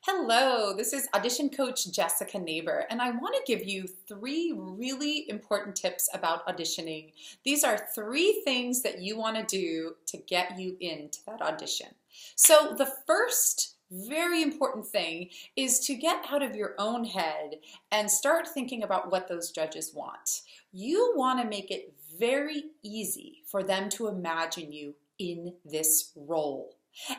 Hello, this is audition coach Jessica Neighbor, and I want to give you three really important tips about auditioning. These are three things that you want to do to get you into that audition. So the first very important thing is to get out of your own head and start thinking about what those judges want. You want to make it very easy for them to imagine you in this role.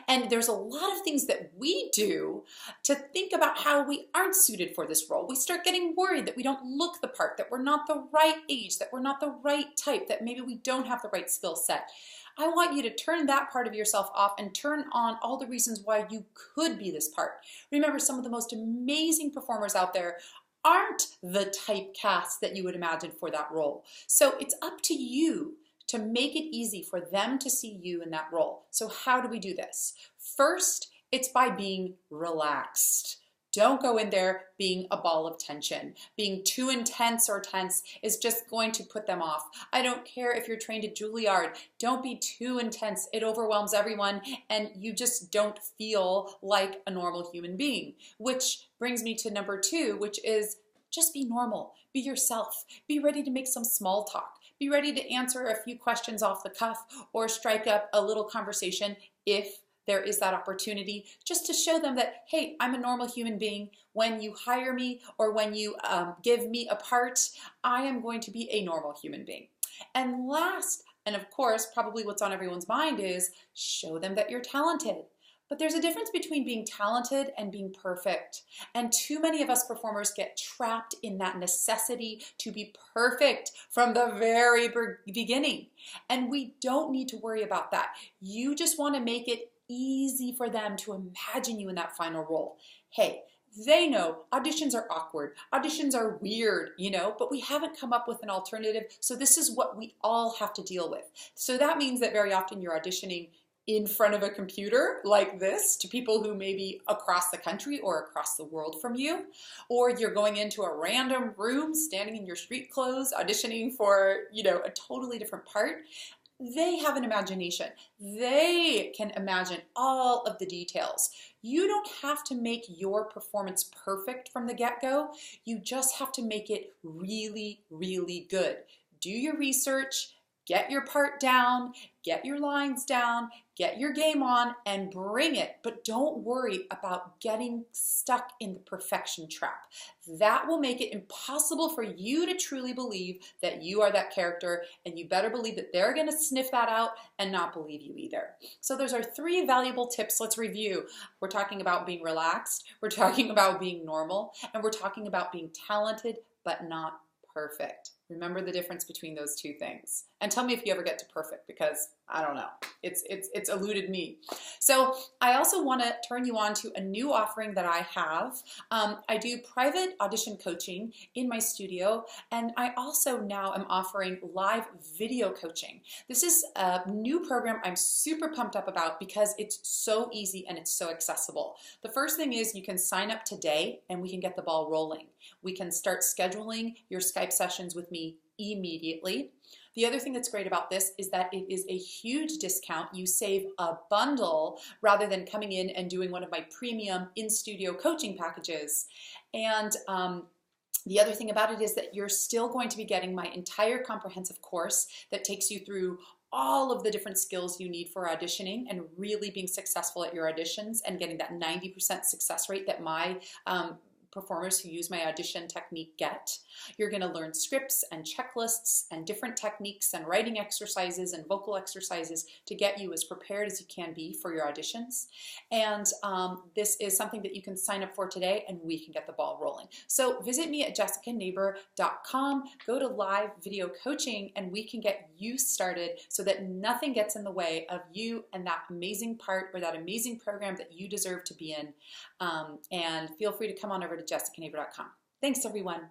And there's a lot of things that we do to think about how we aren't suited for this role. We start getting worried that we don't look the part, that we're not the right age, that we're not the right type, that maybe we don't have the right skill set. I want you to turn that part of yourself off and turn on all the reasons why you could be this part. Remember, some of the most amazing performers out there aren't the typecast that you would imagine for that role. So it's up to you to make it easy for them to see you in that role. So how do we do this? First, it's by being relaxed. Don't go in there being a ball of tension. Being too intense or tense is just going to put them off. I don't care if you're trained at Juilliard. Don't be too intense. It overwhelms everyone and you just don't feel like a normal human being. Which brings me to number two, which is just be normal. Be yourself. Be ready to make some small talk. Be ready to answer a few questions off the cuff or strike up a little conversation if there is that opportunity, just to show them that, hey, I'm a normal human being. When you hire me or when you give me a part, I am going to be a normal human being. And last, and of course, probably what's on everyone's mind is show them that you're talented. But there's a difference between being talented and being perfect. And too many of us performers get trapped in that necessity to be perfect from the very beginning. And we don't need to worry about that. You just want to make it easy for them to imagine you in that final role. Hey, they know auditions are awkward, auditions are weird, but we haven't come up with an alternative. So this is what we all have to deal with. So that means that very often you're auditioning in front of a computer like this to people who may be across the country or across the world from you, or you're going into a random room, standing in your street clothes, auditioning for, a totally different part. They have an imagination. They can imagine all of the details. You don't have to make your performance perfect from the get-go. You just have to make it really, really good. Do your research. Get your part down, get your lines down, get your game on, and bring it. But don't worry about getting stuck in the perfection trap. That will make it impossible for you to truly believe that you are that character, and you better believe that they're going to sniff that out and not believe you either. So those are three valuable tips. Let's review. We're talking about being relaxed, we're talking about being normal, and we're talking about being talented but not perfect. Remember the difference between those two things. And tell me if you ever get to perfect, because I don't know. It's eluded me. So I also want to turn you on to a new offering that I have. I do private audition coaching in my studio, and I also now am offering live video coaching. This is a new program I'm super pumped up about because it's so easy and it's so accessible. The first thing is you can sign up today and we can get the ball rolling. We can start scheduling your Skype sessions with me immediately. The other thing that's great about this is that it is a huge discount. You save a bundle rather than coming in and doing one of my premium in-studio coaching packages. And the other thing about it is that you're still going to be getting my entire comprehensive course that takes you through all of the different skills you need for auditioning and really being successful at your auditions and getting that 90% success rate that my performers who use my audition technique get. You're going to learn scripts and checklists and different techniques and writing exercises and vocal exercises to get you as prepared as you can be for your auditions. And this is something that you can sign up for today and we can get the ball rolling. So visit me at jessicaneighbor.com, go to live video coaching, and we can get you started so that nothing gets in the way of you and that amazing part or that amazing program that you deserve to be in. And feel free to come on over to jessicaneighbor.com. Thanks, everyone.